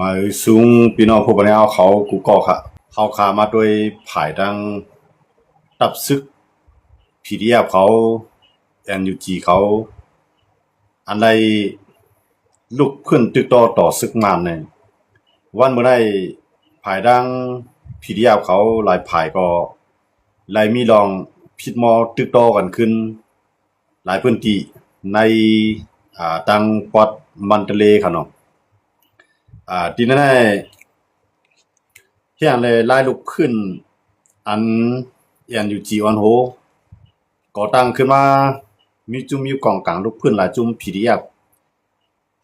มาสูงพี่น้องผู้บริหารเขากูก็ค่ะเขาขามาโดยผายดังตับซึกพีดีเอฟเขาNUGเขาอันใดลุกขึ้นตึกต่อซึกมันเนี่ยวันเมื่อได้ผายดังพีดีเอฟเขาหลายผายก็หลายมีลองพิดมอตึกต่อกันขึ้นหลายพื้นที่ในตังปอดมันทะเลค่ะเนาะทีนั้นที่อันเลยไล่ลุกขึ้นอันNUGวันโหก่อตั้งขึ้นมามีจุ่มอยู่กองกลางลุกขึ้นหลายจุ่ม PDF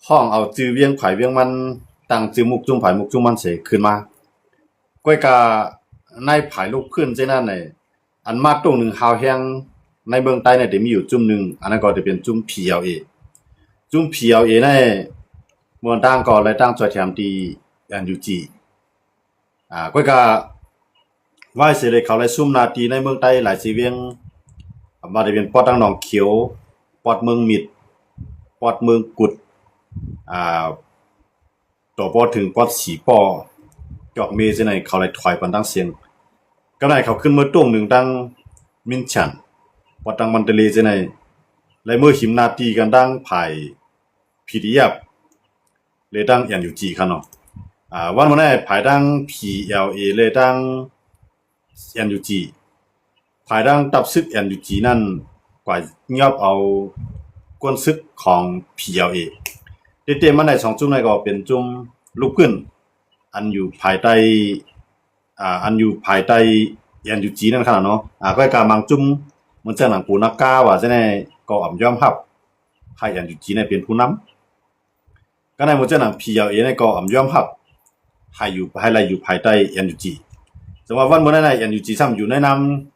ห้องเอาจื้อเวียงไผเวียงมันตั้งจื้อมุกจุ่มไผมุกจุ่มมันเสขึ้นมาก้อยกาในไผลุกขึ้นเช่นนั้นน่ะอันมาตรงหนึ่งหาวแฮงในเมืองใต้เนี่ยได้มีอยู่จุ่มหนึ่งอันนั้นก็จะเป็นจุ่ม PLA จุ่ม PLA เนี่ยเมืองตั้งก็เลยตั้งจอยแถมที่NUGก้อยกาว่าเสเลยเขาเลยซุ่มนาทีในเมืองใต้หลายสิเวียงมาได้เป็นปอดตั้งหนองเขียวปอดเมืองมิดปอดเมืองกุดต่อปอดถึงปอดสีปอจอกเมจังไหนเขาเลยถอยปันตั้งเสียงก็ได้เขาขึ้นเมื่อตรงหนึ่งตั้งมินฉันปอดตั้งมันเตเลจังไหนเลยเมื่อหิมนาทีกันตั้งไผ่PDFเลยตั้งNUGค่ะเนาะวันมื้อนี้ไผตั้ง PLA เลยตั้งNUG ภายดังตับซึก NUG นั่นกว่าเงียบเอากวนซึกของ PLA เต็มๆมันได้2จุ่มในก็เป็นจุ่มลุกขึ้นอันอยู่ภายใต้อันอยู่ภายใต้ NUG นั่นขนาดเนาะก็กามังจุ่มมันจะหนังปูนักกาว่าจะได้ก็อำยอมรับให้ NUG เนี่ยเป็นผู้นำก็ในมันจะหนัง PLA เนี่ยก็อำยอมรับให้อยู่ให้ไล่อยู่ภายใต้ NUG สมมุติว่าวันมื้อนั้นNUG ซ้ำอยู่ในน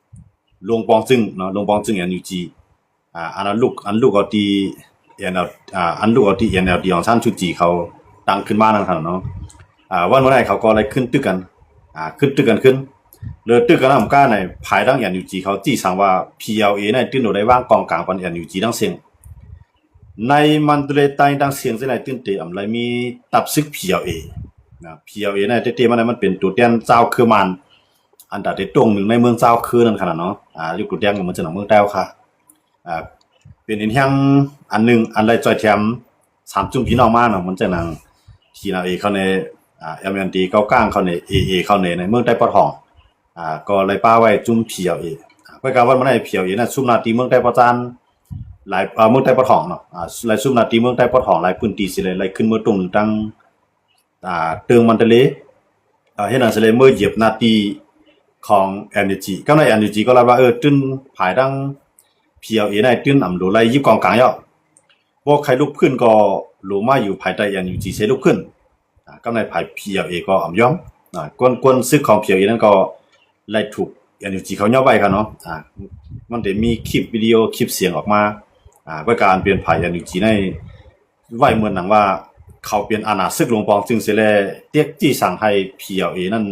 ำหลวงปองจึงเนาะหลวงปองจึงNUGอันลูกเอาที่อันลูกเอาที่NLD ของท่านชุจีเขาตั้งขึ้นมานั่นครับเนาะวันเมื่อไหร่เขาก็เลยขึ้นตึกกันขึ้นตึกกันขึ้นเลยตึกกันนำก้าในภายดังNUGเขาจี้สั่งว่า PLA ในตื้นโดได้วางกองกลางปันNUG ดังเสียงในมันเลยใต้ดังเสียงสิไหนตื้นเตอำไรมีตับซึก PLA นะ PLA ในเตมันเป็นตัวแทนเจ้าคือมันอันดับที่ตรงหนึ่งในเมืองเจ้าคือนั่นขนาดเนาะอยู่กุดแดงมันจะหนังเมืองแต้วค่ะเป็นอีกอย่างอันนึงอันไรจอยแถม3จุ่มพี่น้องมาเนาะมันจะหนังทีนาเอเข้าในMND เก้ากลางเข้าใน AA เข้าในเมืองใต้ปอทองก็เลยป้าไว้จุ่ม PLA ก็กะว่ามันได้ PLA น่ะซุ่มนาตีเมืองใต้ปอจานหลายเมืองใต้ปอทองเนาะหลายซุ่มนาตีเมืองใต้ปอทองหลายพื้นที่สิเลยขึ้นเมืองตรงตั้งเตืองมันทะเลเฮ็ดหนังสิเลยเมื่อเหยียบนาตีของNUG ก็ใน NUG ก็รับว่าตึ้นภายดัง PLA ในตึ้นอำโดไล่ยิบกองกลางยอบ่ใครลุกขึ้นก็โลมาอยู่ภายใต้ NUG เสลุกขึ้นก็ในภาย PLA ก็อำยอมกวนซึกของ PLA นั้นก็ไล่ถูก NUG เขาย่อไว้ครับเนาะมันได้มีคลิปวิดีโอคลิปเสียงออกมาเพื่อการเปลี่ยนภาย NUG ในไว้เหมือนหนังว่าเขาเป็นอาณาซึกหลวงปองจึงสิแลเตียกจี้สั่งให้ PLA นั้น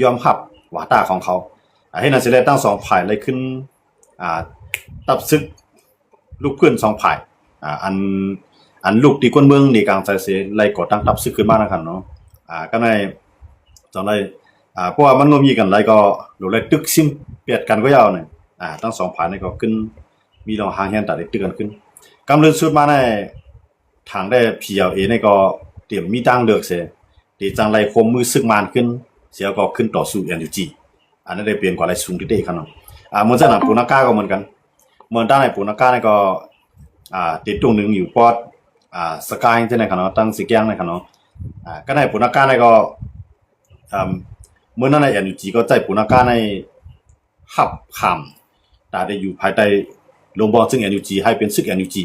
ยอมรับวาตาของเขาให้นั่นสิได้ตั้ง2ฝ่ายเลยขึ้นตับซึกลุกขึ้น2ฝ่ายอันลูกที่คนเมืองนี่กลางใจเสไล่ก่อตั้งตับซึกขึ้นมานะครับเนาะก็ในจังได๋เพราะว่ามันบ่มีกันหลายก็โดเลยตึกซิมเปียดกันก็ยาวนี่ทั้ง2ฝ่ายนี่ก็ขึ้นมีรองหางแฮนตัดตึกกันขึ้นกำเริบสุดมาในทางได้ PLA นี่ก็เตรียมมีทางเลือกเสที่จังไล่คมมือซึกมานขึ้นเสียก็ขึ้นต่อสู้ NUG อันนั้นได้เปลี่ยนกว่าอะไรสูงที่ได้ครับเนาะเหมือนสนามปูนาก้าก็เหมือนกันเหมือนด้านในปูนาก้านี่ก็ติดตรงนึงอยู่ปอดสกายจังได๋ครับเนาะตั้งสิแกงนะครับเนาะก็ในปูนาก้านี่ก็เมื่อนั้นใน NUG ก็ใจปูนาก้าในหับข้ามตาได้อยู่ภายใต้ลงบอลซึ่ง NUG ให้เป็นซึก NUG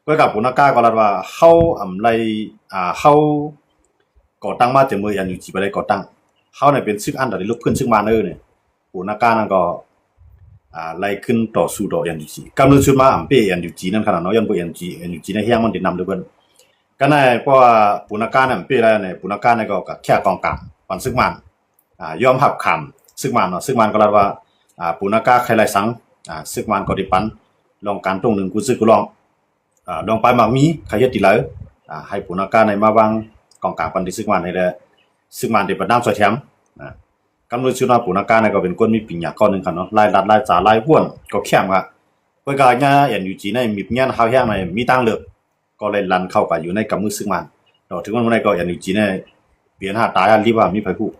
ก็กับปูนาก้าก็รัดว่าเฮาอำไรเฮาก่อตั้งมาแต่เมื่อNUGไปได้ก่อตั้งเฮาเนี่ยเป็นซึกอันดับที่ลุกขึ้นซึ่งมาเนี่ยปูนาก้านั่นก็ไล่ขึ้นต่อสู้ต่อNUGกำเนิดชุดมาอำเป้NUGนั่นขนาดเนาะยังบ่NUG ในเฮียงมันได้นำด้วยเพิ่นก็ในเพราะว่าปูนาก้าเนี่ยอำเป้แล้วเนี่ยปูนาก้าเนี่ยก็แค่กองกลางปันซึกมันยอมรับคำซึกมันเนาะซึกมันก็รัดว่าปูนาก้าใครไล่สังซึกมันก็ได้ปันลองการตรงนึงกูซึกกูลองไปมักมีใครเฮ็ดติแล้วให้ปูนาก้าในมาวาง กองกลางปันที่ซึกมันให้ได้ซึกมันที่ประดามสวยแถมกำลังชื่อว่าปูนักการเนี่ยก็เป็นคนมีปัญญาก้อนนึงครับเนาะรายรัดรายจ่ายรายห้วนก็แคบครับเพื่อการเนี่ยอย่างอยู่จีในมีเงี้ยข้าวแห้งในมีตังเลือกก็เลยลันเข้าไปอยู่ในกำมือซึกมันต่อถึงวันนี้ก็อย่างอยู่จีในเปลี่ยนหาตายรีบว่ามีไผผู้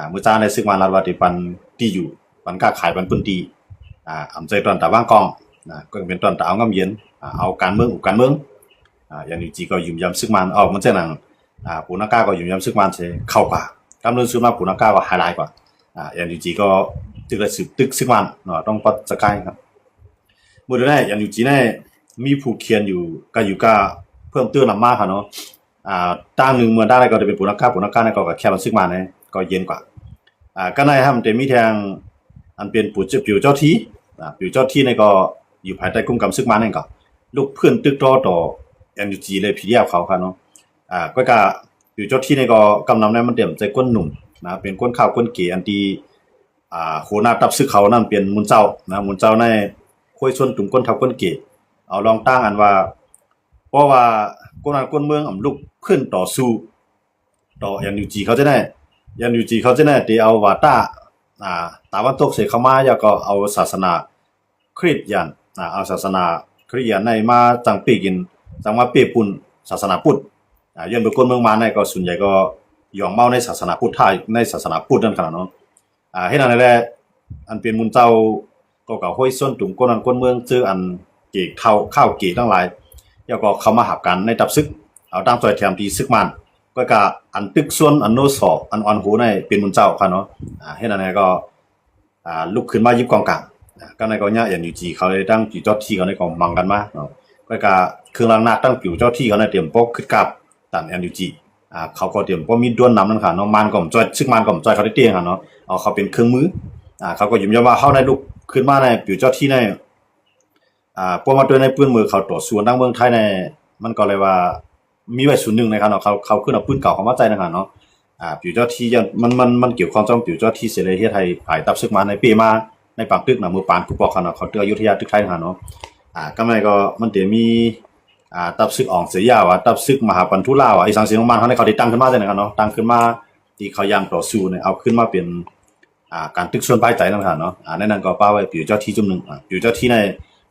เมื่อจ้าในซึกมันรัดว่าที่ปันที่อยู่ปันก้าขายปันพื้นที่อำใจตอนตะว่างกองก็เป็นตอนตะเอางำเย็นเอาการเมืองอุกการเมืองอย่างอยู่จีก็ยุ่มยำซึกมันออกมันเจ้าหนังปูนักการก็ยุ่มยำซึกมันเสียเข้ากว่ากำลังชื่อว่าปูนักการก็ไฮไลท์กว่าอย่างอยู่จีก็ตึกละสืบตึกซึกมันเนาะต้องปัดสกายครับเมื่อเดือนนี้อย่างอยู่จีเนี่ยมีผู้เขียนอยู่ก็อยู่ก็เพิ่มเติมนำมากค่ะเนาะตั้งหนึ่งเมื่อได้ก็จะเป็นปูนักการเนี่ยก็แค่มันซึกมันเนี่ยก็เย็นกว่าก็ในทำแต่มีทางอันเป็นปู่เจ้าที่ปู่เจ้าที่เนี่ยก็อยู่ภายใต้กลุ่มกำซึกมันเนี่ยก็ลูกเพื่อนตึกต่ออย่างอยู่จีเลยผีเดียบเขาค่ะเนาะก็ปู่เจ้าที่เนี่ยก็กำนำเนี่ยมันเต็มใจก้นหนุ่มเป็นก้นข้าวก้นเก๋อันที่โหหน้าตับซึกเขานั่นเป็นมุนเจ้ามุนเจ้าในค่อยส่วนตุ่มก้นทับก้นเก๋เอาลองตั้งอันว่าเพราะว่าก้นเมืองลุกขึ้นต่อสู้ต่ออย่างอยู่จีเขาจะได้อย่างอยู่จีเขาจะได้ที่เอาว่าตาวันตกเสกเข้ามาแล้วก็เอาศาสนาคริสต์ยันเอาศาสนาคริสต์ยันในมาจังปีกินจังมาเปปุ่นศาสนาพุทธย้อนไปก้นเมืองมาในก็ส่วนใหญ่ก็ยอมเมาในศาสนาพุทธไทยในศาสนาพุทธนั่นขนาดเนาะเฮ็ดอันนั้นแหละอันเป็นมุนเจ้าก็ห้อยส้นตุ่มก้นเมืองชื่ออันเกกเท่าข้าวเกกทั้งหลายแล้วก็เข้ามาหับกันในตับซึกเอาตามตัวแถมที่ซึกมันก็อันตึกส่วนอันโนสออันอ่อนหูในเป็นมุนเจ้าค่ะเนาะเฮ็ดอันนั้นก็ลุกขึ้นมายิบกองกลางก็ในก็เนี่ยอย่างอยู่จีเขาเลยตั้งอยู่เจ้าที่เขาในก็มังกันมาเนาะก็เครื่องล้างหน้าตั้งอยู่เจ้าที่เขาในเตรียมปกขึ้นกับตันอยู่จีเขาก็เตรียมบ่มีด้วนนำนั่นค่ะเนาะมันก็จ่อยซึ่งมันก็จ่อยเขาได้เตียงค่ะเนาะเอาเขาเป็นเครื่องมือเขาก็ยิ้มย้มว่าเฮาได้ลุกขึ้นมาในอยู่เจ้าที่ในพวกมาด้วยในปืนมือเขาต่อสู้ทางเมืองไทยในมันก็เลยว่ามีไว้ส่วนนึงนะครับเนาะเขาขึ้นเอาปืนเก่าเข้ามาใจนะครับเนาะอยู่เจ้าที่มันเกี่ยวข้องกับอยู่เจ้าที่เสรีไทยภายตับซึกมาในปีมาในปางตึกน่ะมือปานผู้ปกครองเนาะเขาตึกอยุธยาตึกไทยนะครับเนาะก็ไม่ก็มันเดี๋ยวมีตับซึกอ่องเสียยาว่าตับซึกมหาปันทุลาว่าไอ้สังเสียงของมันเขาได้เขาได้ตั้งขึ้นมาได้นะครับเนาะตั้งขึ้นมาที่เขายังต่อสู้เนี่ยเอาขึ้นมาเป็นการตึกส่วนภายใจนั่นค่ะเนาะในนั้นก็ป้าไว้อยู่เจ้าที่จุ่มนึงอยู่เจ้าที่ใน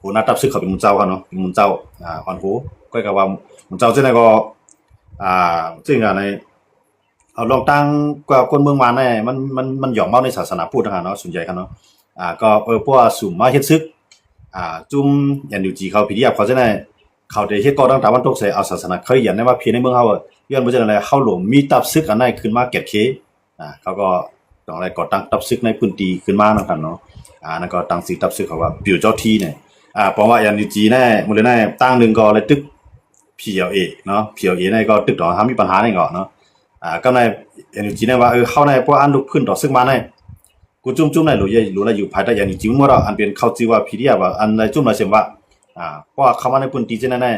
หัวหน้าตับซึกเขาเป็นมุนเจ้าค่ะเนาะเป็นมุนเจ้าอ่อนโหก็ก็ว่ามุนเจ้าซึ่งก็ซึ่งในเอาลองตั้งกว่าคนเมืองมาเนี่ยมันหย่องเมาในศาสนาพุทธนะคะเนาะส่วนใหญ่ครับเนาะก็พวกสุ่มมาเฮ็ดซึกจุ่มยันอยู่จีเขาพิธีเขาจะได้เขาได้เฮ็ดก่อตั้งแต่วันตกใส่เอาศาสนาเคยยันได้ว่าเพียงในเมืองเฮาย้อนบ่จังได๋เฮาหลงมีตับซึกอันใดขึ้นมาเก็บเคเขาก็ต้องอะไรก่อตั้งตับซึกในพื้นที่ขึ้นมานะครับเนาะนั่นก็ตั้งสิตับซึกเขาว่าปิวเจ้าที่เนี่ยเพราะว่ายันอยู่จีแน่มื้อเลยแน่ตั้งนึงก็เลยตึก PLA เนาะ PLA ในก็ตึกต่อมีปัญหาในก็เนาะก็ในอย่างจริงๆว่าเข้าในพวกอันลุกขึ้นต่อซึ่งมาในกูจุ่มในหรืออยู่ภายใต้อย่างจริงๆว่าอันเป็นเข้าชื่อว่า PDF ว่าอันในจุ่มมาเสียว่าเพราะว่าเข้ามาในพื้นที่จังนั้น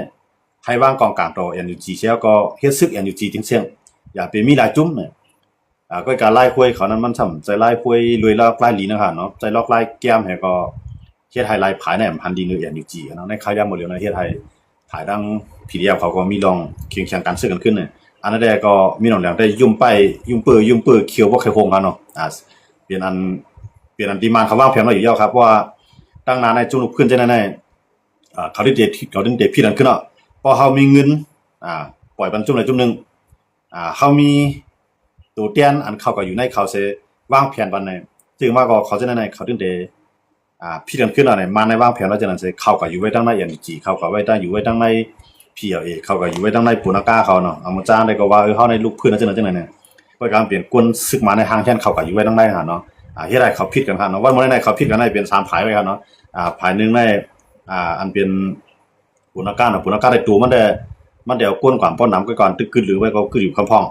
ให้วางกองกลางต่ออย่างจริงๆเสียก็เฮ็ดซึกอย่างจริงๆเสียงอย่าเป็นมีหลายจุ่มเนี่ยก็การไล่คุยเขานั้นมันทำใจไล่คุยรวยแล้วไล่ลีนะครับเนาะใจลอกไล่แก้มให้ก็เฮ็ดให้ไล่ผายในพันดีเนื้ออย่างจริงๆเนาะในขายยาหมดเลยนะเฮ็ดให้ผายดัง PDF เขาก็มีลองเคียงแข่งกันซื้อกันขึ้นเนี่ยอันนั้นก็มีน้องแหลมได้ยุ่มเปื้อเขียวบ่เคยคงกันเนาะเปลี่ยนอันดีมานเขาว่างแผนไว้อยู่แล้วครับว่าตั้งนานในจุลุกขึ้นจังได๋เขาได้เดทพี่นั่นขึ้นเนาะพอเฮามีเงินปล่อยบรรจุในจุ่มนึงเฮามีตัวเตียนอันเขาก็อยู่ในเขาสิวางแผนบันในจึงว่าก็เขาจังได๋เขาถึงได้พี่นั่นขึ้นมาในวางแผนแล้วจังนั้นสิเขาก็อยู่ไว้ตั้งในอย่างจีเขาก็ไว้ตั้งอยู่ไว้ตั้งในPLA เขาก็อยู่ไว้ตั้งในปูนาก้าเขาเนาะเอามาจ้างได้ก็ว่าเฮาในลูกพื้นจังได๋ก็การเปลี่ยนกวนซึกมาในทางแค่นเขาก็อยู่ไว้ตั้งในหาเนาะเฮ็ดให้เขาผิดกันครับเนาะว่ามื้อนั้นเขาผิดกันได้เป็น3ผายไว้ครับเนาะผายนึงได้อันเป็นปุณการปุณการได้ตัวมันได้เอาก้นก่อนป้อนน้ำก่อนตึกขึ้นหรือไว้ก็คืออยู่คำพ้อง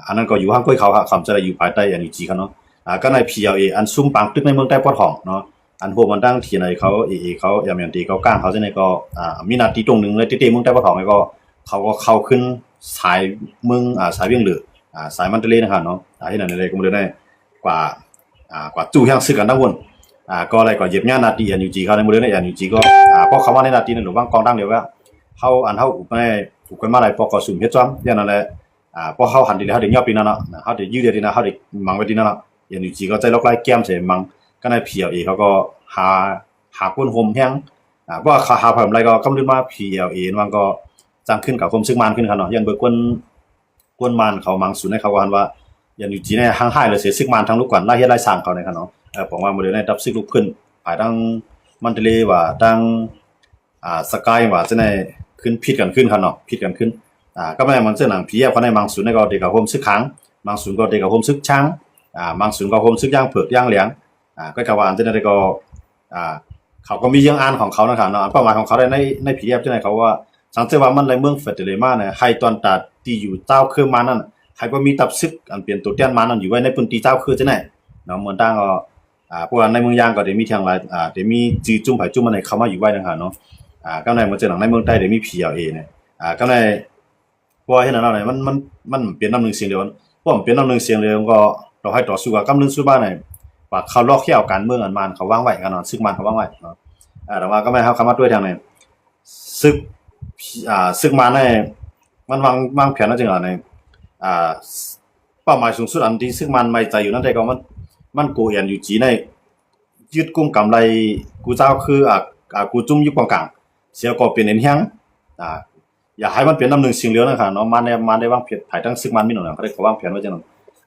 อันนั้นก็อยู่ห้างก้อยเขาครับคำจะได้อยู่ภายใต้อันอยู่จีครับเนาะก็ใน PLA อันซุ่มปังตึกในเมืองใต้ปอดห้องเนาะอันพวกมันตั้งที่ไหนเขาเขาอย่างตีเขาก้างเขาจังได๋ก็มีหน้าที่ตรงนึงเลยติๆเมืองใต้ปอดห้องก็เขาก็เข้าขึ้นสายเมืองสายเวียงเหลือสายมันทะเลนะครับเนาะที่นั่นเลยก็บ่ได้กว่าจู่ยังซึกกันทั้งวนก็อะไรก็เย็บญานาตีอันอยู่จีเขาในมื้อนี้อันอยู่จีก็พอเข้ามาในนาตีนั่นหรือว่ากองตั้งเดียวว่าเฮาอุปในถูกกันมาหลายปอกก็สุ่มเฮ็ดจ้อมอย่างนั้นแหละ พอเขาหันดีแล้วเขาเดี๋ยวย่อปีนั่นเนาะเขาเดี๋ยวยืดเดียวดีนะเขาเดี๋ยวมังไปดีนั่นเนาะอย่างอยู่จีก็ใจล็อกไล่แก้มเสียมังก็ใน PLA เขาก็หาก้นโฮมแห้งเพราะหาเพิ่มอะไรก็กำลังมา PLA มันก็จังขึ้นกับความซึกมันขึ้นครับเนาะยันเบิกก้นมันเขามังสุนให้เขาว่าว่ายันอยู่จีเนี่ยห่างหายเลยเสียซึกมันทั้งลูกก่อนไล่เฮ็ดไล่สร้างเขาในครับเนาะผมว่าโมเดลในดับซึกลูกขึ้นภายตั้งมันทะเลว่าตั้งสกายว่าจะในขึ้นผิดกันขึ้นครับเนาะผิดกันขึ้นก็ไม่มันเสื้อหนังผีเขาในมังสุนในก็เด็กกับโฮมซึกค้างมังสุนก็เด็กกับโฮมซึกช้างมังสุนก็โฮมซึกย่างเผือกย่างเหลียงก็กะว่าอันจะได้ก็เขาก็มีเรื่องอ่านของเขานะครับเนาะเป้าหมายของเขาในผีจะไหนเขาว่าสังเกตว่ามันในเมืองเฟเดเรมาเนี่ยให้ตอนตัดที่อยู่เจ้าคือมานั่นให้บ่มีตับซึกอันเปลี่ยนตัวเตี้ยนมานั่นอยู่ไว้ในพื้นที่เจ้าคือจะไหนเนาะเหมือนตั้งก็พวกในเมืองยางก็ได้มีทางหลายได้มีจื้อจุ่มไผจุ่มมันให้เข้ามาอยู่ไว้นะครับเนาะก็ในมันจะหลังในเมืองใต้ได้มี PLA เนี่ยก็ในพวกเฮ็ดนั่นเนาะมันเปลี่ยนน้ำหนึ่งเสียงเดียวพวกมันเปลี่ยนน้ำหนึ่งเสียงเดียวก็เราให้ต่อสู้กับกำลังสู้บ้านเนี่ยว่าเขาลอกเขี้ยวการเมืองอันมันเขาวางไว้กันเนาะซึกมันเขาวางไว้เนาะแต่ว่าก็ไม่ครับคำว่าด้วยทางไหนซึกซึกมันในมันวางแผนนั่นจริงเหรอในเป้าหมายสูงสุดอันที่ซึ่งมันไม่ใจอยู่นั่นแต่ก็มันกูเห็นอยู่จีในยึดกุ้งกำไรกูเจ้าคือกูจุ่มอยู่กลางเสียก็เป็นเอ็นแห้งอย่าให้มันเป็นน้ำหนึ่งสิ่งเดียวนะครับเนาะมันได้วางแผนภายตั้งซึ่งมันมีหน่อยเขาได้เขาวางแผนไว้จังนั้น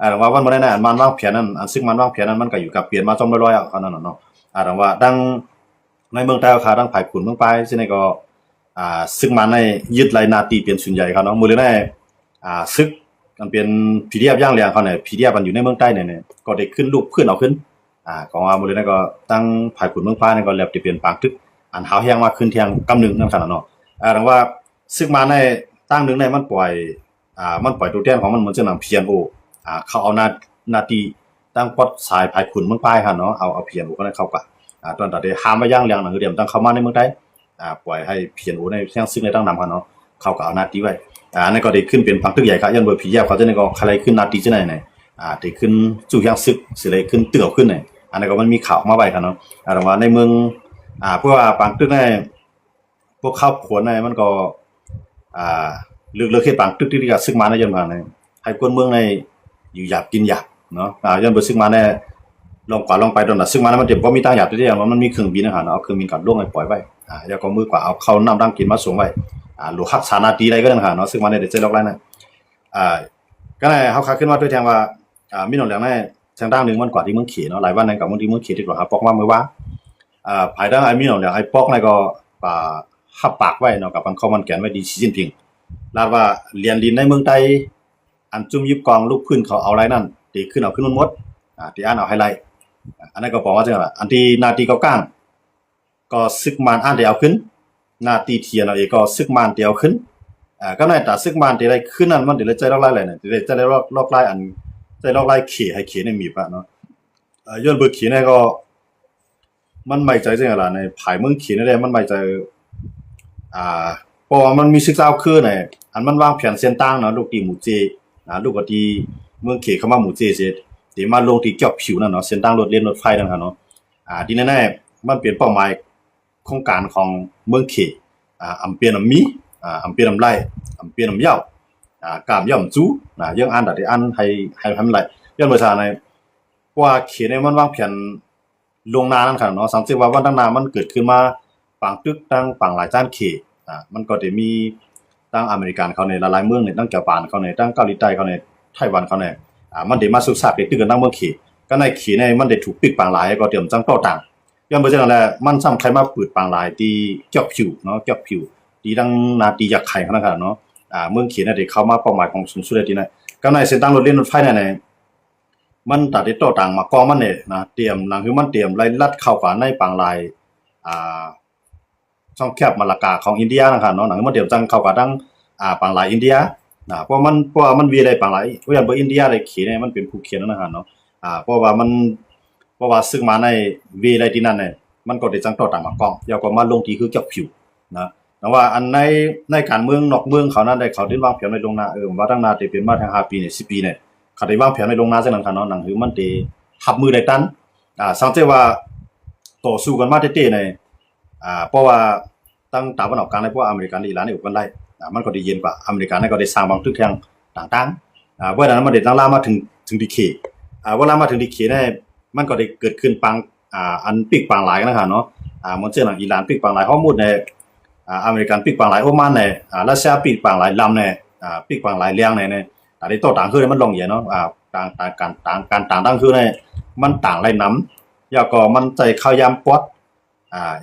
แต่ว่าวันบ่ได้นะมันวางแผนนั้นอันซึ่งมันวางแผนนั้นมันก็อยู่กับเปลี่ยนมาจอมร้อยๆเขานั่นเนาะแต่ว่าดังในเมืองใต้เขาดังภายขุนเมืองปลายซึ่งก็ซึ่งมันในยึดไรนาตีเป็นส่วนใหญ่ครับเนาะมื้อนี้ซึกมันเป็นพีเดียบย่างเรียงเขาเนี่ยพีเดียบมันอยู่ในเมืองใต้เนี่ยก็ได้ขึ้นลูกขึ้นเอาขึ้นของว่ามื้อนี้ก็ตั้งภายขุนเมืองปลายก็แลบที่เป็นปางตึกอันหาวแห้งมาขึ้นเที่ยงกำนึงนั่นขนาดเนาะดังว่าซึกมันในตั้งนึงในมันปล่อยตัวแทนของมันเหมือนจะนำ PNO เขาเอานาตีตั้งปอดสายภายขุนเมืองปลายครับเนาะเอา PNO ก็ได้เข้ากับตอนตัดได้ห้ามมาย่างเรียงหนังเดียมตั้งเข้ามาในเมืองใต้ปล่อยให้ PNO ในแท่งซึ่งในตั้งนำครับเนาะเข้ากับเอานาตีไว้นั่นก็ได้ขึ้นเป็นพังตึกใหญ่ครับยันเบอร์ผีแยบเขาจะนี่ก็ใครขึ้นนาตีจะไหนได้ขึ้นจู่ย่างซึกสิเลยขึ้นเตือขึ้นไหนอันนั้นก็มันมีข่าวมาไว้ครับเนาะแต่ว่าในเมืองพวกปังตึกในพวกข้าวขวนในมันก็เลือกเฮ็ดปังตึกที่ก็ซึกมาในยันมาในให้คนเมืองในอยู่หยาบกินหยาบเนาะยันเบอร์ซึกมาในลองไปตอนนั้นซึกมามันเต็มบ่มีตั้งหยาบที่อย่างมันมีเครื่องบินนะครับเนาะเอาเครื่องบินกันล่วงให้ปล่อยไว้แล้วก็มือกว่าเอาเข้าน้ำดังกินมาส่งไว้หลวงฮักษานาตีอะไรก็ได้ค่ะเนาะซึ่งมันได้ใจล็อกไล่นะก็ได้เฮาคักขึ้นมาด้วยแทงว่ามีหนองแหลงในทางด้านนึงมันกว่าที่เมืองเขเนาะหลายวันนั้นกับเมืองที่เมืองเขดีกว่าครับปอกว่ามื้อว่าภายด้านไอ้มีหนองแหลงไอ้ปอกในก็ฮับปากไว้เนาะกับมันเข้ามันแกนไว้ดีสีจิ้นผิงลาว่าเรียนดินในเมืองใต้อันจุ่มยิบกองลูกขึ้นเขาเอาไรนั่นตีขึ้นเอาขึ้นมันหมดที่อ่านเอาไฮไลท์อันนั้นก็บอกว่าจังว่าอันที่นาตีก็ก้างก็ซึกมันอ่านได้เอาขึ้นนาตีเทียนเอาเองก็ซึกมันเดียวขึ้นก็ในแต่ซึกมันที่ได้ขึ้นนั้นมันได้ใจลอกไล่อะไรเนี่ยได้ใจลอกไล่อันใจลอกไล่เขให้เขในมีปะเนาะย้อนเบิกเขในก็มันไม่ใจจังล่ะในภายเมืองเขนี่ได้มันไม่ใจเพราะว่ามันมีซึกเจ้าคือเนี่ยอันมันวางแผนเส้นตั้งเนาะลูกตีหมู่เจลูกก็ที่เมืองเขเข้ามาหมู่เจเสร็จที่มาลงที่เกี่ยวผิวนั่นเนาะเส้นตั้งรถเลียนรถไฟนั่นค่ะเนาะที่แน่ๆมันเปลี่ยนเป้าหมายโครงการของเมืองเขอำเปียนอำมีอำเปียนอำไลอำเปียนอำเหย้ากามย่อมจูยังอ่านได้อ่านให้มันไหลย้อนภาษาในว่าเขตเนี่ยมันวางแผนลวงหน้านั่นค่ะเนาะสังเกตว่าวันตั้งนานมันเกิดขึ้นมาฝั่งตึกตั้งฝั่งหลายจ้านเขตมันก็ได้มีตั้งอเมริกันเขาในหลายๆเมืองเนี่ยตั้งเกี่ยวปานเขาในตั้งเกาหลีใต้เขาในไต้หวันเขาในมันได้มาศึกษาไปตึกกันตั้งเมืองเขตก็ในเขตเนี่ยมันได้ถูกปิดปางหลายก็เตรียมจังต่อต่างย้อนไปจังนั้นแหละมันซ้ำใครมาเปิดปางหลายที่เกี่ยวผิวเนาะเกี่ยวผิวที่ดังนาตีอยากไข่เขานะครับเนาะเมืองเขตเนี่ยได้เข้ามาเป้าหมายของสูงสุดเลยทีนั้นก็ในเส้นทางรถเล่นรถไฟเนี่ยมันตัดได้ต่อต่างมากองมันเนี่ยนะเตรียมหลังคือมันเตรียมไล่ลัดเข้ากับในปางลายช่องแคบมาลากาของอินเดียนะครับเนาะหนังมันเตรียมจังเข้ากับดังปางลายอินเดียเพราะมันวีได้ปางลายเพราะอย่างเบอร์อินเดียได้เขียนเนี่ยมันเป็นผู้เขียนนะครับเนาะเพราะว่าซึ่งมาในวีได้ที่นั่นเนี่ยมันก็ได้จังต่อต่างมากองแล้วก็มาลงที่คือเกี่ยวผิวนะแต่ว่าอันในการเมืองนอกเมืองเขานั้นได้เขาได้วางแผนในลงหน้าว่าตั้งนาได้เป็นมาทาง5ปีเนี่ย10ปีเนี่ยเขาได้วางแผนในลงหน้าจังนั้นครับเนาะหนังคือมันได้ทับมือได้ตันสังเกตว่าต่อสู้กันมาเต้ๆในเพราะว่าตั้งตะวันออกกลางในพวกอเมริกันอิหร่านนี่กันไล่มันก็ได้เย็นกว่าอเมริกันนั่นก็ได้สร้างบางทึกแทง ต่างๆเวลานั้นมันได้ลามมาถึงดีเคเวลามาถึงดีเคเนี่ยมันก็ได้เกิดขึ้นปังอันปีกปังหลายกันนะฮะเนาะมันเช่นอิหร่านปีกปังหลายฮอร์มุนในอเมริกันปีกปังหลายโอมานในรัสเซียปีกปังหลายลำในปีกปังหลายเลี้ยงในแต่ที่โตต่างคือมันลงเยอะเนาะการต่างคือในมันต่างไรน้ำยาก็มันใจข้าวยำปอด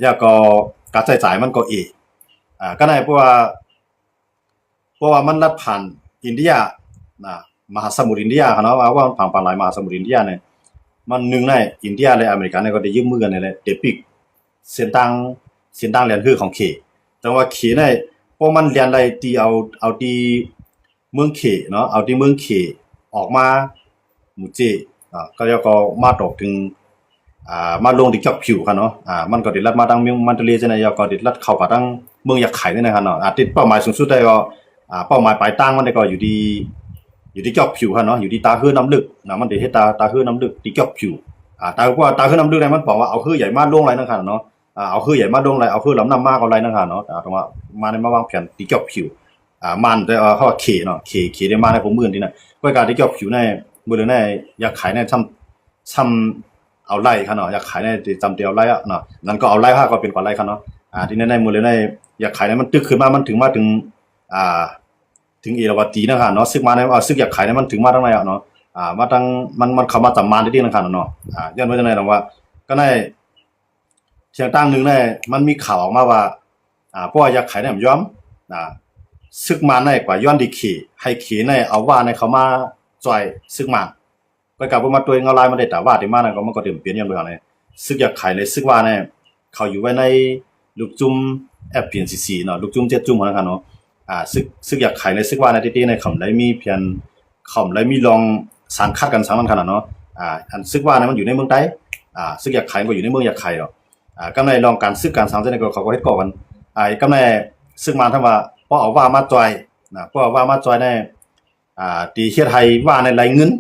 ยาก็การจ่ายมันก็อีก็ได้เพราะว่ามันลัดผ่านอินเดียมหาสมุทรอินเดียเนาะว่าผ่านหลายมหาสมุทรอินเดียเนี่ยมันหนึ่งในอินเดียและอเมริกันเนี่ยก็ได้ยืมมือกันเลยเดปิกเส้นตั้งเรียนคือของเขแต่ว่าเขเนี่ยพวกมันเรียนอะไรที่เอาที่เมืองเขเนาะเอาที่เมืองเขออกมาหมู่เจก็แล้วก็มาตกถึงมาลงที่จับผิวกันเนาะมันก็ติดลัดมาทางเมืองมันทะเลจะไหนก็ติดลัดเข้ากับทางเมืองอยากไข่นี่นะครับเนาะติดเป้าหมายสูงสุดได้ก็เป้าหมายปลายตั้งมันได้ก็อยู่ที่จับผิวครับเนาะอยู่ที่ตาคือน้ำลึกนะมันได้เฮ็ดตาคือน้ำลึกที่จับผิวแต่ว่าตาคือน้ำลึกเนี่ยมันบอกว่าเอาคือใหญ่มากลงไรนะครับเนาะเอาคือใหญ่มากลงไรเอาคือลำน้ำมากเอาไรนะครับเนาะตรงว่ามาในมาวางแผนที่จับผิวมันแต่เขาว่าเขเนาะเขได้มาในผมมื่นที่นั่นก็การที่จับผิวในมือในอยากขายในซ้ำเอาไล่ครับเนาะอยากขายในจำเดียวไล่เนาะนั่นก็เอาไล่ห้าก็เป็นกว่าไล่ครับเนาะที่ในมือในอยากขายในมันตึกขึ้นมามันถึงถึงเอราวัตีนะครับเนาะซึกมาในซึกอยากขายในมันถึงมาทางไหนเนาะมาทางมันเข้ามาจำมานที่นะครับเนาะย้อนไว้จังได๋ว่าก็ในเสียงตั้งนึงในมันมีข่าวออกมาว่าเพราะว่าอยากขายในมันยอมซึกมาในกว่าย้อนดีขี่ให้ขี่ในเอาว่าในเขามาจอยซึกมาก็กลับมาตัวเงาลายมันได้แต่ว่าที่มานั้นก็มันก็เต็มเปลี่ยนอย่างเดียวเลยซึกอยากขายในซึกว่าในเขาอยู่ไว้ในลูกจุ่มแอป PNCC เนาะลูกจุ่ม7จุ่มนะครับเนาะซึกอยากขายในซึกว่าในที่ในคำไรมีเพียงคำไรมีลองสังคัดกันสังมันขนาดเนาะอันซึกว่าในมันอยู่ในเมืองใต้ซึกอยากขายก็อยู่ในเมืองอยากขายเนาะกำไรลองการซึกการสังเจนก็เขาก็เฮ็ดก่อกันกำไรซึกมาถ้าว่าพอเอาว่ามาจอยพอเอาว่ามาจอยในตีเฮ็ดให้ว่าในรายเงิน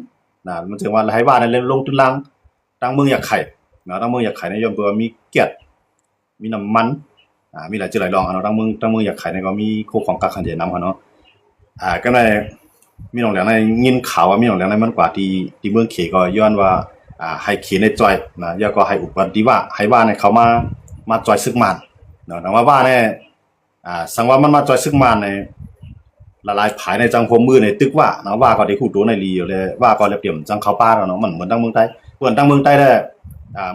มันถึงว่าให้ว่าในลงทุนลังตั้งเมืองอยากขายเนาะตั้งเมืองอยากขายในยอมตัวมีเกียรติมีน้ำมันมีหลายหลายรองเนาะตั้งเมืองอยากขายในก็มีโคของกักขันเจนำเนาะก็ในมีหนองแหลงในยินข่าวว่ามีหนองแหลงในมันกว่าที่เมืองเขก็ย้อนว่าให้เขในจอยแล้วก็ให้อุปนิว่าให้ว่าในเขามาจอยซึกมันเนาะแต่ว่าในสังว่ามันมาจอยซึกมันในละลายภายในจังพมมือในตึกว่าเนาะว่าก็ได้คู่ตัวในลีอยู่เลยว่าก็เตรียมจังเข้าป้าแล้วเนาะมันเหมือนตั้งเมืองใต้เปิ้นตั้งเมืองใต้ได้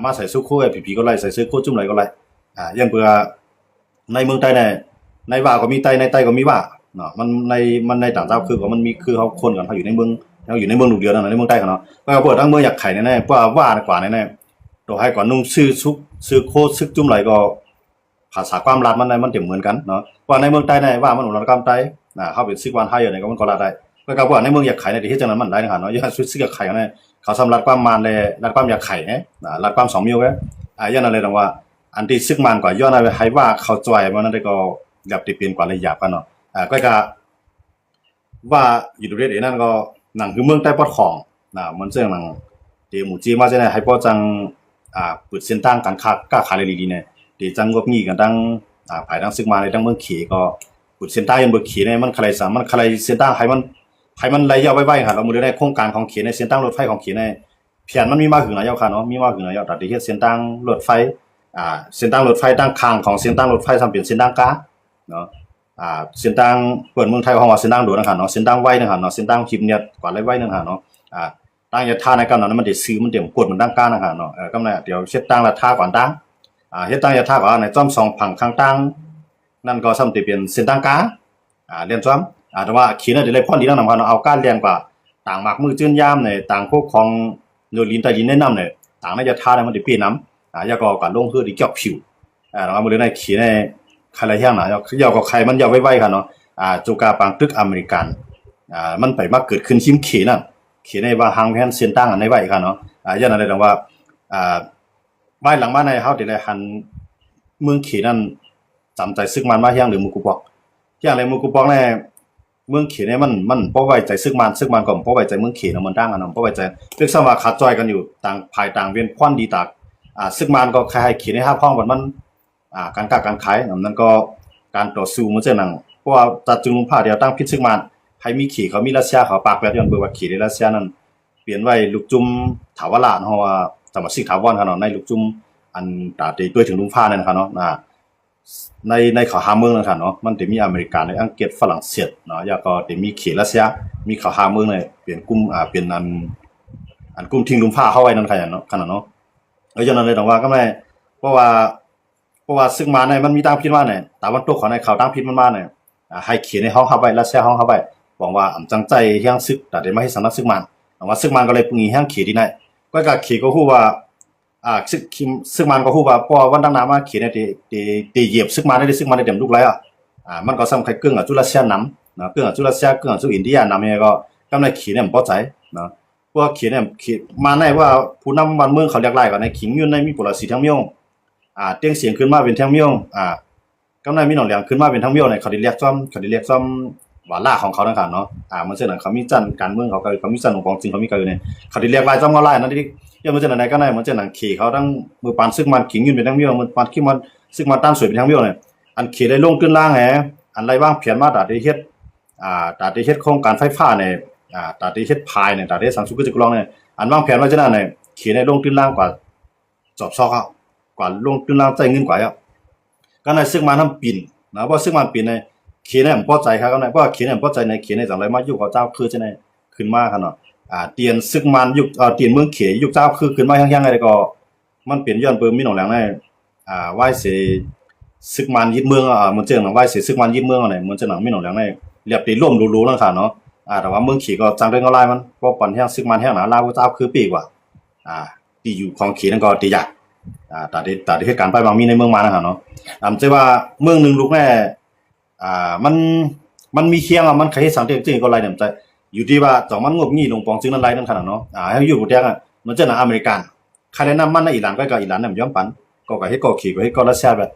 มาใส่ซุกโคผีก็ไล่ใส่ซื้อโคจุ่มไหลก็ไล่ยังเพื่อในเมืองใต้ในว่าก็มีใต้ในใต้ก็มีว่าเนาะมันในต่างดาวคือว่ามันมีคือเขาคนกันเขาอยู่ในเมืองเขาอยู่ในเมืองลูกเดียวนั่นในเมืองใต้กันเนาะก็เปิดทั้งเมืองอยากไข่แน่ๆเพราะว่ากว่าแน่ๆตัวให้ก่อนนุ่งซื้อโคซึกจุ่มไหลก็ภาษาความรัดมันเต็มเหมือนกันเนาะว่าในเมืองใต้ในว่ามันอุดมกรรมใต้เขาเป็นซึกวันไทยอยู่ในก็มันก็ลาได้ก็ว่าในเมืองอยากไข่ในที่เฮ็ดจังนั้นมันได้นะครับเนาะอย่าซื้ออยากไข่แน่เขาสำรัดความมันเลยรัดความอยากไข่รัดความ2 มิ้วอย่างนั้นเลยตรงว่าอันที่ซึกมันกว่าย้อนไปให้ว่าเขาจอยมันนั่นได้ก็แบบที่เปลี่ยนกว่าเลยหยาบกันเนาะก็ว่าอยู่ด้วยเองนั่นก็หนังคือเมืองใต้ปอดของมันเรื่องหนังที่หมู่จีมาจะได้ให้พอจังเปิดเส้นทางการค้ากล้าขายเลยดีเนี่ยที่จังงบงี้กันตั้งภายทางซึกมาในทั้งเมืองเขก็เปิดเส้นทางยันเบิกเขเนี่ยมันใครสามารถใครเส้นทางให้มันไหลยาวไว้ๆครับเรามือได้โครงการของเขในเส้นทางรถไฟของเขในเพียนมันมีมาถึงระยะค่ะเนาะมีมาถึงระยะแต่ที่เฮ็ดเส้นทางรถไฟเส้นทางรถไฟตั้งข้างของเส้นทางรถไฟทำเป็นเส้นทางกลางเนาะเส้นทางเปิดเมืองไทยของว่าเส้นทางด่วนนะครับเนาะเส้นทางไว้นะครับเนาะเส้นทางหิมเนี่ยกว่าไรไว้นะครับเนาะตั้งยะท่าในกำนั้นมันได้ซื้อมันเต็มกดมันตั้งกลางนะครับเนาะกำนั้นเดี๋ยวเฮ็ดตั้งละท่าก่อนตั้งเฮ็ดตั้งยะท่าก่อนในจ้อม2ผังข้างตั้งนั่นก็ซ้ำที่เป็นเส้นทางกลางเรียนจ้อมแต่ว่าขีน่ะได้เลยพรดีนำครับเนาะเอาการเรียนกว่าต่างหมากมือจื้นยามในต่างพวกของโนลินใต้ดินแนะนำเนี่ยต่างในยะท่าเนี่ยมันได้เปน้ำยาก็การลงคือที่เจาะผิวเรามื้อในขีในใครละอย่างน่ะยาวก็ใครมันยาวไว้ๆค่ะเนาะจูกาปังตึกอเมริกันมันไปมาเกิดขึ้นชิมเขนั่นเขในว่าหางแผ่นเส้นตั้งอันในไว้ค่ะเนาะอย่างนั้นเลยว่าบ้านหลังบ้านในเฮาได้หันเมืองเขนั่นจำใจซึกมันมาเฮียงหรือมุกุปอกเฮียงเลยมุกุปอกในเมืองเขเนี่ยมันบ่ไว้ใจซึกมันก็บ่ไว้ใจเมืองเขเนาะมันตั้งอันนั้นบ่ไว้ใจตึกซ้ำว่าขาดจอยกันอยู่ต่างภายต่างเวียนควันดีตากซึกมันก็คล้ายๆเขในห้าพ้องมันการค้าการขายนั้นก็การต่อสู้มันเช่นนั้นเพราะว่าตัดจุงผ้าเดียวตั้งพิษซึกมัน ให้มีขี่เขามีรัสเซียเขาปากแบบย้อนเบิ่งว่าขี่ในรัสเซียนั้นเปลี่ยนไว้ลูกจุ่มถาวรเฮาว่าสมาชิกถาวรคั่นเนาะในลูกจุ่มอันตาตีด้วยถึงลุงฟ้านั่นคั่นเนาะในเขาหาเมืองนั่นคั่นเนาะมันจะมีอเมริกาในอังกฤษฝรั่งเศสเนาะแล้วก็จะมีขี่รัสเซียมีเขาหาเมืองในเปลี่ยนกลุ่มเป็นอันกลุ่มทิ้งลุงฟ้าเฮาไว้นั่นคั่นเนาะฉะนั้นเลยต้องว่าก็ไม่เพราะว่าซึ่งมาในมันมีตามพิษมาเนี่ยตะวันตกของในเขาตามพิษมันมาเนี่ยให้เขียนในห้องเข้าไปรัสเซียห้องเข้าไปหวังว่าอำจังใจเฮียงซึกแต่ได้ไม่ให้สำนักซึกมันหวังว่าซึกมันก็เลยปึงเฮียงเขียนที่ไหนก็กะเขียนก็ฮู้ว่าซึกมันก็ฮู้ว่าเพราะวันตั้งนานมาเขียนในที่เหยียบซึกมันได้ซึกมันได้เต็มลูกไรมันก็ซ้ำใครเกื้องกับจุรัสเซียนำนะเกื้องกับจุรัสเซียเกื้องกับจุอินเดียนำเนี่ยก็กำลังเขียนเนี่ยมันพอใจนะพวกเขียนเนี่ยมาในว่าผู้นำบ้านเมืองเขาเรียกไล่กันในขิงอยู่ในมีปรสิตทั้งเมียวเตียงเสียงขึ้นมาเป็นทั้งเมียวกำลังมีหนองเหลียงขึ้นมาเป็นทั้งเมียวเนี่ยเขาได้เรียกซ้อมว่าล่าของเขานั่นค่ะเนาะมันเช่นนั้นเขามีจันการเมืองเขามีจันของจริงเขามีกันอยู่เนี่ยเขาได้เรียกไล่ซ้อมเขาไล่นั่นที่ยังมันเช่นนั้นก็ได้มันเช่นนั้นขี่เขาทั้งมือปานซึกมันขิงอยู่เป็นทั้งเมียวมือปานขี้มันซึกมันต้านสวยเป็นทั้งเมียวเนี่ยอันขี่ได้ลงขึ้นล่างแหอันไรว่างเพียนมาตัดได้เฮ็ดโครงการไฟฟ้าเนี่ยตัดได้เฮ็ดพายเนี่ยตัดได้สังสุกจิกลองเนี่ยอันวางแผนไว้จังนั้นเนี่ยขี่ได้ลงขึ้นล่างกว่าจอบซอกกว่าลงขึ้นล่างใจเงินกว่าก็ในซึ่งมาทำปิ่นนะเพราะซึ่งมันปิ่นในเขียนเนี่ยพอใจครับก็ในเพราะเขียนเนี่ยพอใจในเขียนในจังไรมายุคเจ้าคือจะในขึ้นมาครับเนาะเตียนซึ่งมันยุคเตียนเมืองเขียยุคเจ้าคือขึ้นมาแห้งๆอะไรก็มันเปลี่ยนย้อนเปิ่มมีหนองแหลงในไหว้เสซึกมันยึดเมืองมันเจอหนังไหว้เสซึกมันยึดเมืองอะไรมันเจอหนังมีหนองแหลงในเรียบตีร่วมรู้ๆแล้วค่ะเนาะแต่ว่าเมืองเขียก็จังเรื่องก็ไล่มันเพราะปั่นแห้งซึกมันแห้งหนาลาวเจ้าคือปีกว่าที่อยู่ของเขียนั่นก็ตีใหญ่ตัดเหตุการณ์ไปบางมีในเมืองมานะครับเนาะเชื่อว่าเมืองหนึ่งลูกแม่มันมีเคียงมันใครให้สังเกตจริงก็ไรเนี่ยใจอยู่ที่ว่าจ่อมันงบงี้ลงปองจึงนั้นไรนั่นขนาดเนาะให้อยู่กับเดียกันมันจะหนาอเมริกันใครแนะนำมันในอิหร่านก็กับอิหร่านเนี่ยย้อมปันก็กับให้ก็ขี่ก็ให้ก็รัสเซียแบบ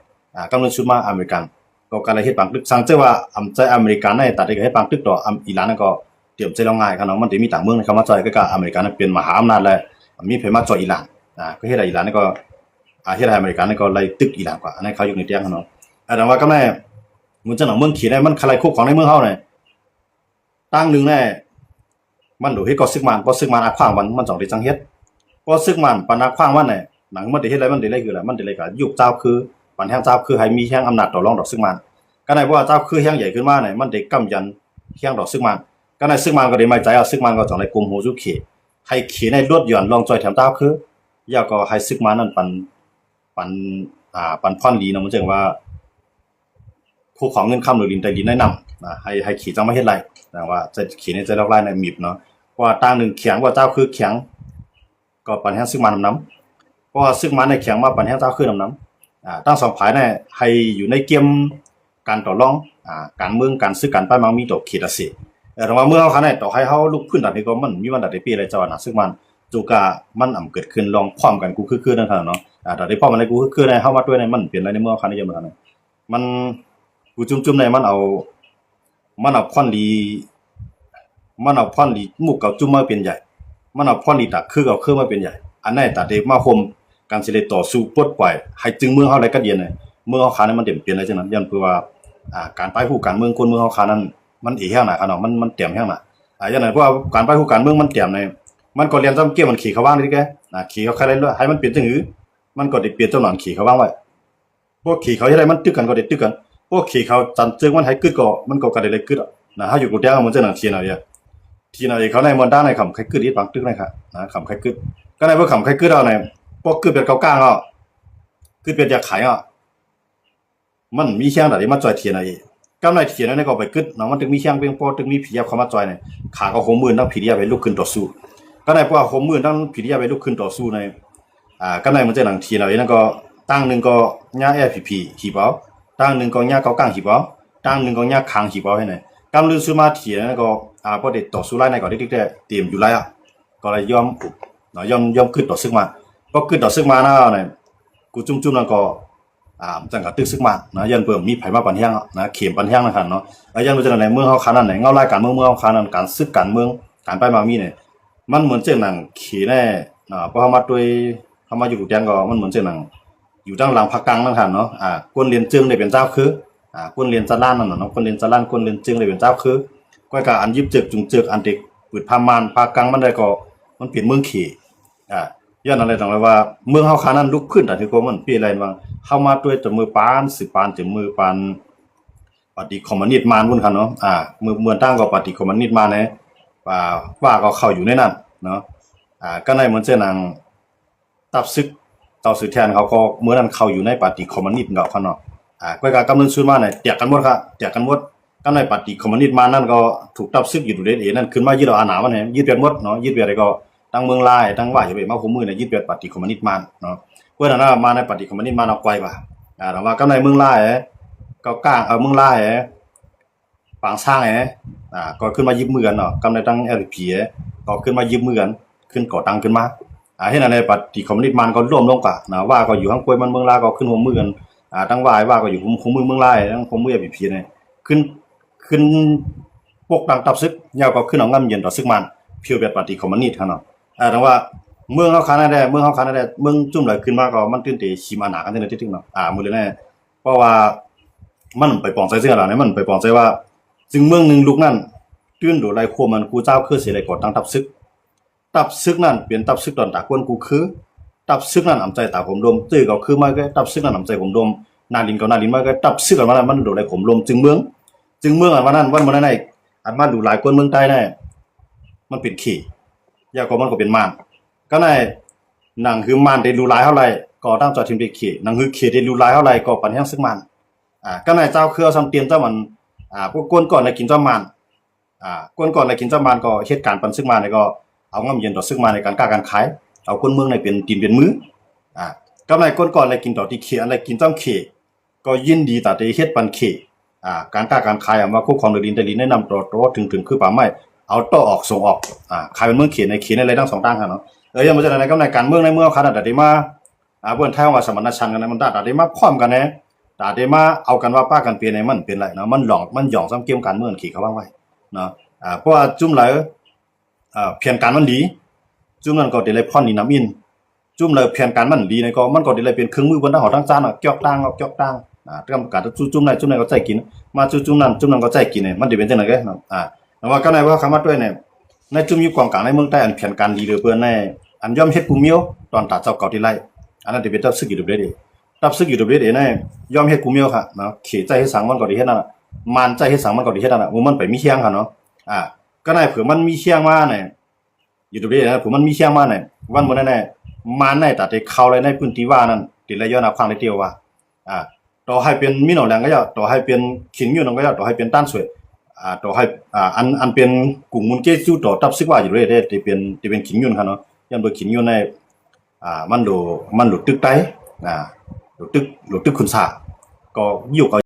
กำลังชุดมาอเมริกันก็การให้ปังตึกสังเจว่าใจอเมริกันในตัดให้ปังตึกต่ออิหร่านนั่นก็เตรียมใจลองง่ายขนาดมันจะมีต่างเมืองในคำว่าใจก็กับอเมริกันเป็นมหาอำนาจเลยมีเพมาจ่ออิหร่านก็ให้อิหร่านนี่ก็ที่อเมริกันนี่ก็ไล่ตึกอิหร่านกว่าในเขาอยู่ในเตียงเขาเนาะแต่ว่าก็แม่มันจะหนังเมืองขี่ได้มันใครคุกของในเมืองเขาเนี่ยตั้งหนึ่งแน่มันดูให้ก็ซึกมันเพราะซึกมันอาขว้างมันจ่องได้จังเฮ็ดเพราะซึกมันปัญหาขว้างมันเนี่ยหนังมันได้เฮ็ดอะไรมันได้คืออะไรมันได้เลยกับยุคเจ้าคือปัญหาเจ้าคือให้มีแห่งอำนาจต่อรองดอกซึกมันก็ได้เพราะว่าเจ้าคือแห่งใหญ่ขึ้นมาเนี่ยมันได้กำยันแห่งดอกซึกมันก็ได้ซึกมันก็ได้ไม่ใจซึกมันก็จ่องได้กลุ่มหูจุเขให้ขี่ในลดหย่อนลองจอยแถมเจ้าคือยาก็ให้ซึกมันนั่นปันพ่อนดีนะมันจึงว่าผู้ของเงินคำหรือลินใต้ดินแนะนำให้ขี่จังไม่เฮ็ดไรแต่ว่าจะขี่ในใจลอกไล่ในมีบเนาะเพราะว่าตั้งหนึ่งแข็งว่าเจ้าคือแข็งก็ปันแห้งซึกมันน้ำเพราะว่าซึกมันในแข็งมาปันแห้งเจ้าคือน้ำตั้งสองฝ่ายเนี่ยให้อยู่ในเกมการต่อรองการเมืองการซื้อการป้ายมังมีตกขีดสิแต่ว่าเมื่อเขาเนี่ยต่อให้เขาลุกขึ้นดัดนี้ก็มันมีวันดัดได้ปีอะไรจังหวะนะซึ่งมันจูกามันเกิดขึ้นลองความกันกูคือนั่นเนาะแต่ได้พอมันในกูคือในเข้ามาด้วยในมันเปลี่ยนอะไรในเมื่อเขาในเยอะเหมือนกันมันกูจุ่มในมันเอาพ่อนดีมุกกับจุ่มมาเป็นใหญ่มันเอาพ่อนดีตักคือกับคือมาเป็นใหญ่อันไหนตัดเด็กมาคมการเสด็จต่อสู้ปลดปล่อยให้จึงเมืองเขาอะไรก็เย็นเลยเมืองเขาขานั้นมันเต็มเปลี่ยนอะไรฉะนั้นยันเพื่อว่าการไปผู้การเมืองคนเมืองเขาขานั้นมันแห้งหนาขนาดมันเต็มแห้งหนาอย่างนั้นเพราะว่าการไปผู้การเมืองมันเต็มในมันก็เรียนจำเกี่ยวมันขี่เขาว่างนี่แกขี่เขาใครได้ให้มันเปลี่ยนจังหือมันก็ได้เปลี่ยนเจ้าหนอนขี่เขาว่างไว้พวกขี่เขาที่ไรมันตึกกันก็ได้ตึกกันพวกขี่เขาจันจึงมันให้กึดก็มันก็กระเด็นเลยกึดถ้าอยู่กูเดียวมันจะหนังทีnàoเขาในมอนด้านในคำใครกึดที่ปังตึกนะครับคำใครกึดก็ในพวกคำใครกึดเอาในพวกกึดเป็นเกาก้างอ่ะกึดเป็นยาขายอ่ะมันมีเชียงแต่ที่มาจอยเทียนอะไรกำไรเทียนนั่นก็ไปกึดเนาะมันถึงมีเชียงเป็นพอถึงมีผีเขามาจอยเนี่ยขาก็หัวมือตั้งผีไปลุกขึ้นต่อสู้ก็ในพวกหัวมือตั้งผีไปลุกขึ้นต่อสู้ในก็ในมันจะหนังทีnàoนั่นก็ตั้งหนึ่งก็ย่าแอร์ผีหีบเอาตั้งหนึ่งก็ย่าเกาก้างหีบเอาตั้งหนึ่งก็ย่าคางหีบเอาให้ไหนกำลือซื้อมาเทียนก็พอเด็ดต่อสู้ไล่ในก็ได้เตรียมอยู่ไล่ก็เลยยอมเนาะยอมขึ้นต่อซึ่งมาก็ขึ้นต่อซึ่งมานะเนี่ยกูจุ่มนั่นก็จังกับตึกซึ่งมานะยันเปิ่มมีไผมาปันแห้งนะเข็มปันแห้งนะครับเนาะแล้วยันรู้จักไหนเมืองเขาขานั่นไหนเงาไล่การเมืองเขาขานั่นการซึกการเมืองการไปมามีเนี่ยมันเหมือนเจ้าหนังขี่แน่เพราะเขามาด้วยเขามาอยู่ดูแดงก็มันเหมือนเจ้าหนังอยู่ตั้งหลังพักกลางนั่นค่ะเนาะกวนเรียนจึงได้เป็นเจ้าคือกวนเรียนจัดล้านนั่นเนาะกวนเรียนจัดล้านกวนเรียนจึงได้เป็นเจ้าคือ ก็กะอันยิบเจิกจุงเจิกอันเด็กปืดพามานพากังมันได้ก็มันเปลี่ยนเมืองเขย้อนอะไรต่างๆว่าเมืองเฮาคานั้นลุกขึ้นแต่ที่ก็มันเปลี่ยนอะไรว่าเฮามาด้วยแต่มือปานสิปานถึงมือปานปฏิคอมมิวนิสต์มานพุ่นคั่นเนาะเมืองตั้งก็ปฏิคอมมิวนิสต์มาแน่ว่าก็เข้าอยู่ในนั้นเนาะก็ในเหมือนเช่นนางตับซึกเต่าสือแทนเขาก็เมื่อนั้นเข้าอยู่ในปฏิคอมมิวนิสต์เนาะคั่นเนาะก็การกำเนิดสุดมาเนี่ยแตกกันหมดครับแตกกันหมดก็ในปฏิคอมมิวนิสต์มานั่นก็ถูกตับซึกอยู่ดูเด็ดนั่นขึ้นมายึดเอาอาณามันเนี่ยยึดเปียนหมดเนาะยึดเปียนอะไรก็ตั้งเมืองลายตั้งว่าอย่าไปมาคุมมือเนี่ยยึดเปียนปฏิคอมมิวนิสต์มาเนาะเพื่อนน่ะมาในปฏิคอมมิวนิสต์มาเอาไกลป่ะแต่ว่าก็ในเมืองลายก็ก้างเมืองลายปางสร้างก็ขึ้นมายึดมือกันเนาะกำในตั้ง LP ก็ขึ้นมายึดมือกันขึ้นก่อตั้งขึ้นมาเฮ็ดในปฏิคอมมิวนิสต์มันก็ร่วมลงกะนะว่าก็อยู่ข้างกวยมันเมืองลายก็ขึ้นหัวมือกันตั้งว่าก็อยู่คุมมือเมืองลายตั้งคุมมือ LP เนี่ยขึ้นปกดังตับซึกยาวก็ขึ้นเอางำเย็นต่อซึกมันเพียวแบบปฏิคอมมิวนิสต์เนาะแต่ว่าเมืองเฮาคานาได้เมืองจุ่มไหลขึ้นมาก็มันตื่นเตชิมาหนากันได้ตึ้งเนาะมื้อเลยแน่เพราะว่ามันไปปองใจซึ่งอะไรเนี่ยมันไปปองใจว่าจึงเมืองนึงลุกนั่นตื่นโดไล่ควมันกูเจ้าคือสิได้ก่อตั้งตับซึกนั่นเปลี่ยนตับซึกตอนตากวนกูคือตับซึกนั่นอำใจตาผมลมตื้อก็คือมาก็ตับซึกนั่นอำใจผมลมนาลินก็นาลินมาก็ตับซึกกันมันโดไล่ผมลมจึงเมืองอันว่านั้นวันมันได้อันมาดูหลายคนเมืองใต้ได้มันเป็นขี้ยาก็มันก็เป็นม่านก็ในหนังคือม่านได้ดูหลายเท่าไหร่ก็ตั้งจอทีมได้ขี้หนังคือขี้ได้ดูหลายเท่าไหร่ก็ปันแห่งซึกม่านก็ในเจ้าคือซ้ำเตรียมเจ้ามันพวกก้นก่อนในกินเจ้าม่านก้นก่อนในกินเจ้าม่านก็เหตุการณ์ปันซึกม่านนี่ก็เอางำเย็นต่อซึกม่านในการกล้าการขายเอาคนเมืองในเป็นตีนเป็นมือก็ในก้นก่อนในกินต่อที่ขี้อะไรกินเจ้าขี้ก็ยินดีแต่ได้เฮ็ดปันขี้การกล้าการขายว่าคู่ของดินแนะนำตัวถึงคือป่าไม้เอาต่อออกส่งออกขายเป็นเมืองเขียนในอะไรทั้งสองตั้งครับเนาะยังบ่จังได๋ก็ในการเมืองในเมืองคันได้มาเพิ่นแท้ว่าสมณชันกันมันได้มาพร้อมกันแน่ได้มาเอากันว่าป้ากันเปลี่ยนให้มันเป็นไรเนาะมันหย่องซ้ำเกมการเมืองขี้เขาว่าไว้เนาะเพราะว่าจุ่มหลายเพียงการมันดีจุ่มนั้นก็ได้เลยพรนี่น้ำอินจุ่มเลยเพียงการมันดีในก็มันก็ได้เลยเป็นเครื่องมือบนทางหอทั้งจานเกี่ยวตั้งเตรียมการจุ่มไหนก็ใจกินมาจุ่มนั้นก็ใจกินเนี่ยมันสิเป็นจังได๋เนาะแต่ว่าก็ในว่าคำว่าด้วยเนี่ยในจุ่มอยู่กองกลางในเมืองใต้อันเพียงการดีเหลือเพิ่นในอันย่อมเฮ็ดกูเมียวตอนตาเจ้าเก่าที่ไล่อันนั้นสิเป็นตับซึกอยู่เด้ตับซึกอยู่เด้ในย่อมเฮ็ดกูเมียวค่ะเนาะเขใจให้สังมันก็ได้เฮ็ดนั่นน่ะมานใจให้สังมันก็ได้เฮ็ดนั่นน่ะมันไปมีเคียงค่ะเนาะก็ได้เผื่อมันมีเคียงมาเนี่ยอยู่เด้นะเผื่อมันมีเคียงมาเนี่ยวันบ่แน่ๆมานในตาได้เข้าเลยในพื้นที่ว่านั่นติละย้อนความได้เตียวว่าต่อให้เป็นมิโนแรงก็จะต่อให้เป็นขิงอยู่นั่นก็จะต่อให้เป็นต้านสวยต่อให้อันเป็นกลุ่มมุนเกจูต่อตับซึกว่าอยู่เรื่อยๆที่เป็นขิงยุ่นค่ะเนาะยันบ่ขิงยุ่นในมันโดตึกไตหลุดตึกขุนสาก็อยู่กับ